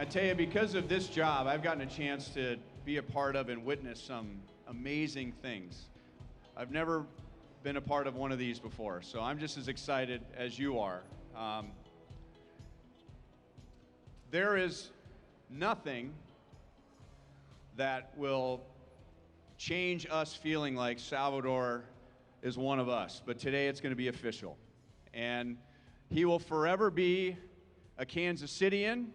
I tell you, because of this job, I've gotten a chance to be a part of and witness some amazing things. I've never been a part of one of these before, so I'm just as excited as you are. There is nothing that will change us feeling like Salvador is one of us, but today it's going to be official. And he will forever be a Kansas Cityan,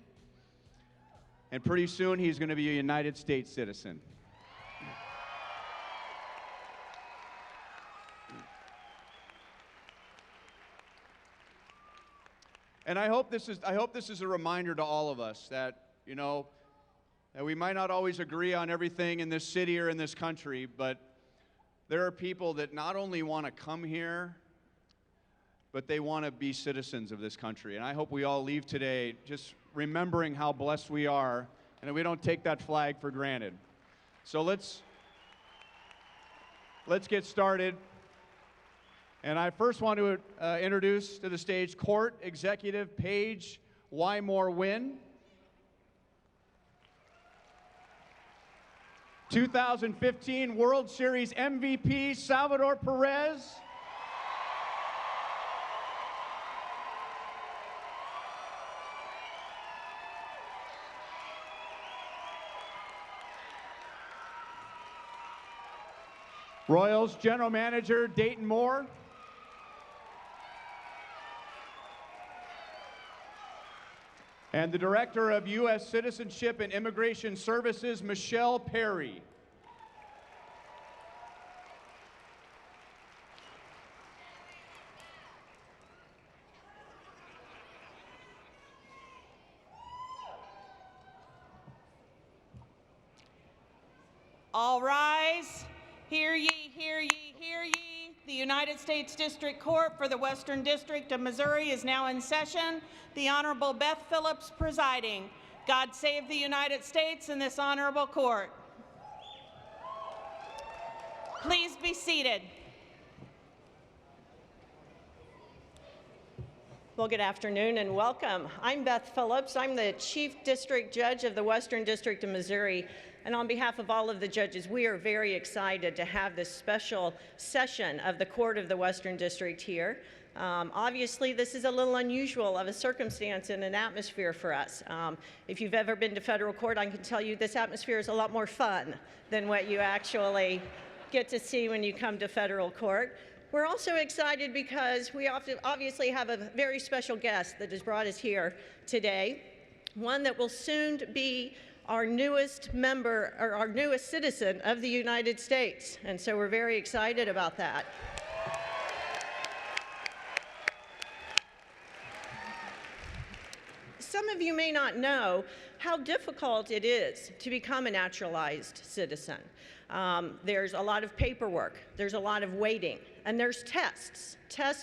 and pretty soon he's going to be a United States citizen. And I hope this is a reminder to all of us that, you know, that we might not always agree on everything in this city or in this country, but there are people that not only want to come here, but they want to be citizens of this country. And I hope we all leave today just remembering how blessed we are and that we don't take that flag for granted. So let's get started. And I first want to introduce to the stage Court Executive Paige Wymore Wynn, 2015 World Series MVP Salvador Perez, Royals General Manager Dayton Moore, and the Director of U.S. Citizenship and Immigration Services, Michelle Perry. All rise. Hear ye, hear ye, hear ye. The United States District Court for the Western District of Missouri is now in session. The Honorable Beth Phillips presiding. God save the United States and this honorable court. Please be seated. Well, good afternoon and welcome. I'm Beth Phillips. I'm the Chief District Judge of the Western District of Missouri. And on behalf of all of the judges, we are very excited to have this special session of the Court of the Western District here. Obviously, this is a little unusual of a circumstance and an atmosphere for us. If you've ever been to federal court, I can tell you this atmosphere is a lot more fun than what you actually get to see when you come to federal court. We're also excited because we obviously have a very special guest that has brought us here today, one that will soon be our newest member, or our newest citizen of the United States. And so we're very excited about that. Some of you may not know how difficult it is to become a naturalized citizen. There's a lot of paperwork, there's a lot of waiting, and there's tests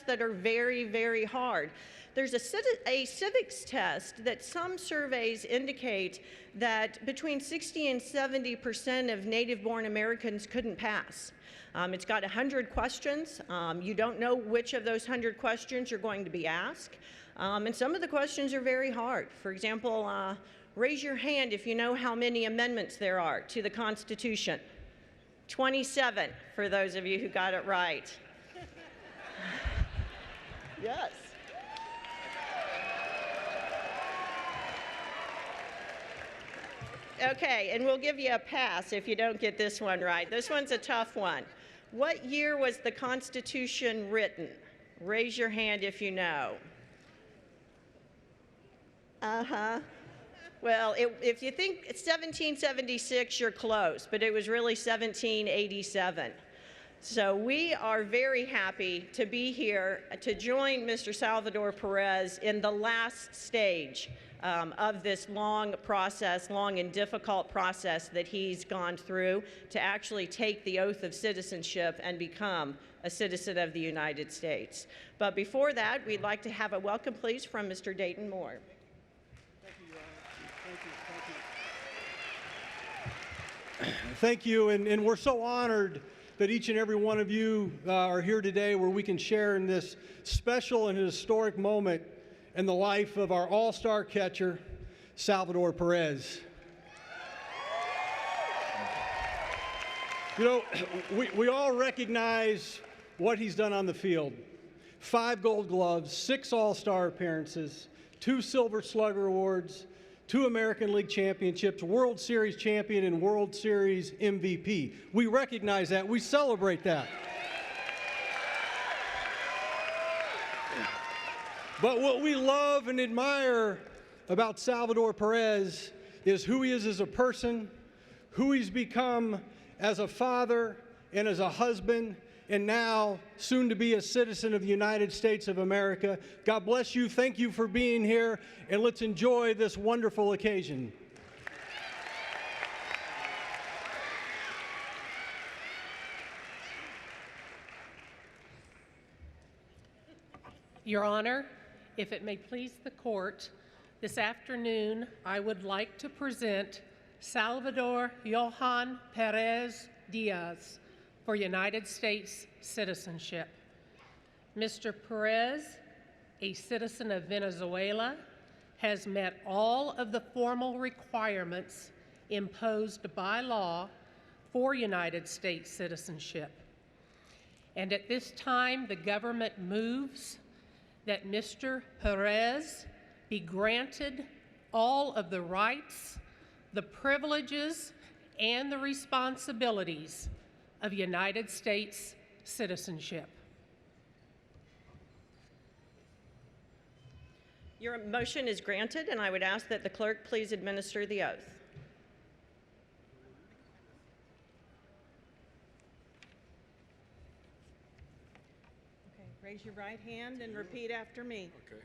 that are very, very hard. There's a civics test that some surveys indicate that between 60 and 70% of native-born Americans couldn't pass. It's got 100 questions. You don't know which of those 100 questions you're going to be asked. And some of the questions are very hard. For example, raise your hand if you know how many amendments there are to the Constitution. 27 for those of you who got it right. Yes. Okay, and we'll give you a pass if you don't get this one right. This one's a tough one. What year was the Constitution written? Raise your hand if you know. Well, if you think it's 1776, you're close, but it was really 1787. So we are very happy to be here to join Mr. Salvador Perez in the last stage of this long and difficult process that he's gone through to actually take the oath of citizenship and become a citizen of the United States. But before that, we'd like to have a welcome, please, from Mr. Dayton Moore. Thank you, Thank you, and we're so honored that each and every one of you are here today where we can share in this special and historic moment in the life of our all-star catcher, Salvador Perez. You know, we all recognize what he's done on the field. 5 Gold Gloves, 6 All-Star appearances, 2 Silver Slugger Awards, 2 American League Championships, World Series champion, and World Series MVP. We recognize that. We celebrate that. But what we love and admire about Salvador Perez is who he is as a person, who he's become as a father and as a husband, and now soon to be a citizen of the United States of America. God bless you. Thank you for being here, and let's enjoy this wonderful occasion. Your Honor, if it may please the court, this afternoon I would like to present Salvador Johan Perez Diaz for United States citizenship. Mr. Perez, a citizen of Venezuela, has met all of the formal requirements imposed by law for United States citizenship. And at this time, the government moves that Mr. Perez be granted all of the rights, the privileges, and the responsibilities of United States citizenship. Your motion is granted, and I would ask that the clerk please administer the oath. Okay, raise your right hand and repeat after me. Okay.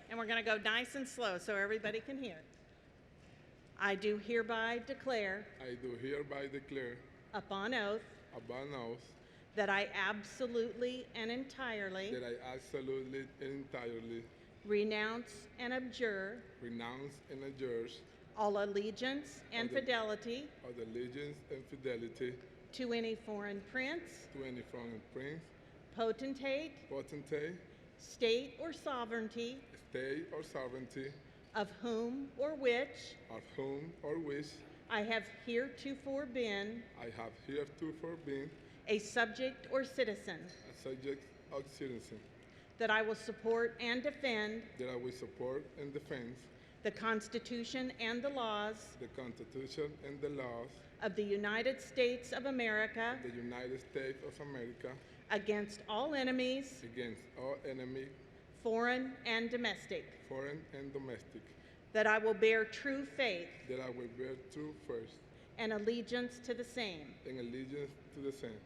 And we're going to go nice and slow so everybody can hear. I do hereby declare I do hereby declare upon oath upon oath that I absolutely and entirely that I absolutely and entirely renounce and abjure renounce and adjure all allegiance and fidelity of allegiance and fidelity to any foreign prince, to any foreign prince, potentate, state or sovereignty, state or sovereignty, of whom or which of whom or which I have heretofore been I have heretofore been a subject or citizen, a subject of citizen, that I will support and defend that I will support and defend the Constitution and the laws the Constitution and the laws of the United States of America of the United States of America against all enemies, against all enemies, foreign and domestic, foreign and domestic, that I will bear true faith that I will bear true first and allegiance to the same, and allegiance to the same,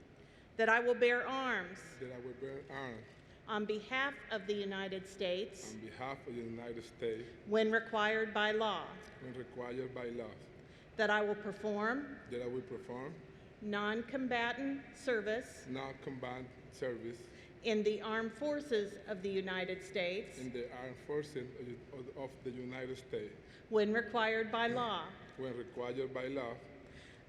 that I will bear arms that I will bear arms on behalf of the United States on behalf of the United States when required by law, when required by law, that I will perform that I will perform non-combatant service non-combatant service in the armed forces of the United States in the armed forces of the United States when required by law, when required by law,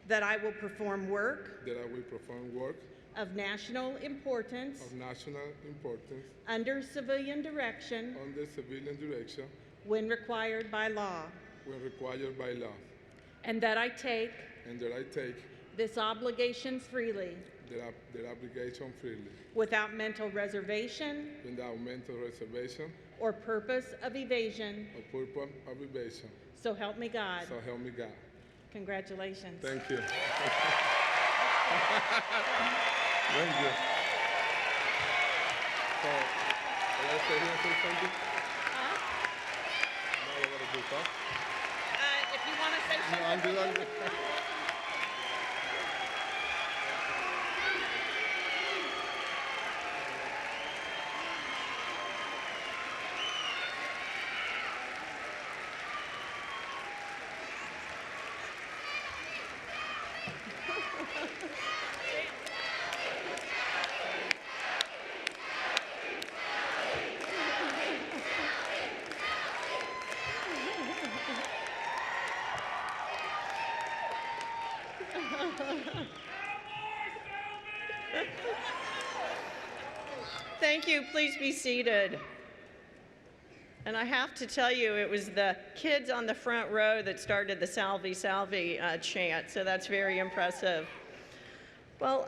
that I will perform work that I will perform work of national importance of national importance under civilian direction under civilian direction when required by law, when required by law, and that I take and that I take this obligation freely that obligation freely, without mental reservation without mental reservation or purpose of evasion. or purpose of evasion. So help me God. So help me God. Congratulations. Thank you. Thank you. So, can I stay here and say something? Now I gotta do stuff. If you want to say No, something. I'm just. Thank you. Please be seated. And I have to tell you, it was the kids on the front row that started the Salve, Salve chant, so that's very impressive. Well,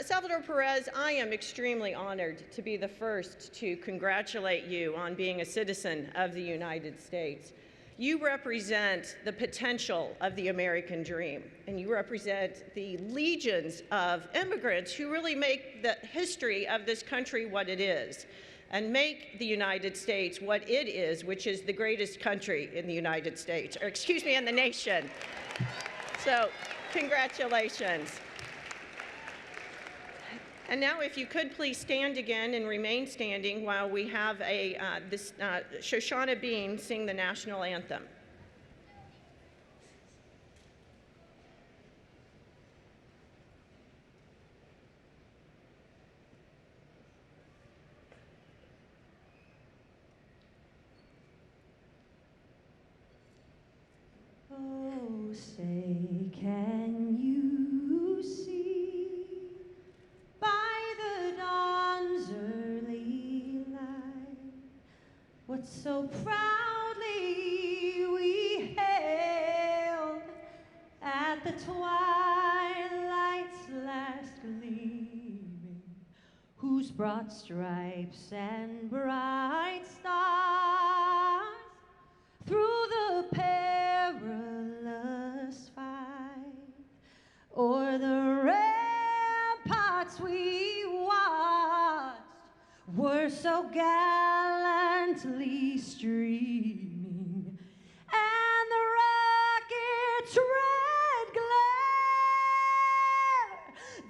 Salvador Perez, I am extremely honored to be the first to congratulate you on being a citizen of the United States. You represent the potential of the American dream, and you represent the legions of immigrants who really make the history of this country what it is, and make the United States what it is, which is the greatest country in the United States, or excuse me, in the nation. So, congratulations. And now, if you could please stand again and remain standing while we have Shoshana Bean sing the national anthem. Oh, say, can you see by the dawn's early light what so proudly we hailed at the twilight's last gleaming, whose broad stripes and bright stars through the perilous fight o'er the ramparts we watched were so gallantly streaming, and the rocket's red glare,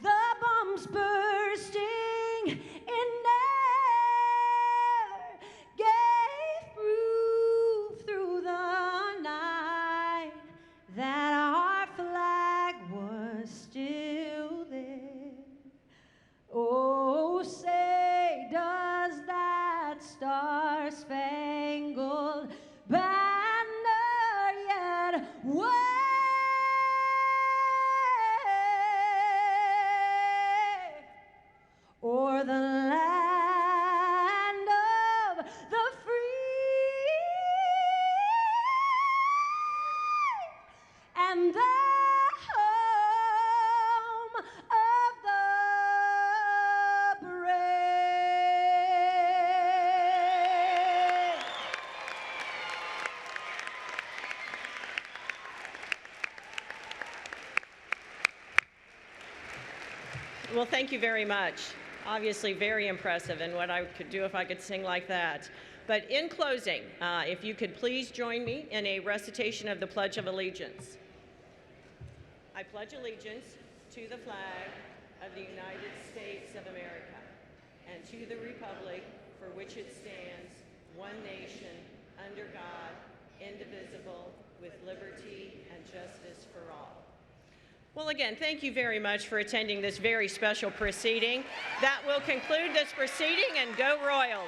the bombs bursting in air, gave proof through the night that our flag was still there. Oh, say, does that star-spangled banner yet wave o'er the land of the free and the home of the brave? Well, thank you very much. Obviously very impressive, and what I could do if I could sing like that. But in closing, if you could please join me in a recitation of the Pledge of Allegiance. I pledge allegiance to the flag of the United States of America and to the republic for which it stands, one nation, under God, indivisible, with liberty and justice for all. Well, again, thank you very much for attending this very special proceeding. That will conclude this proceeding, and go Royals.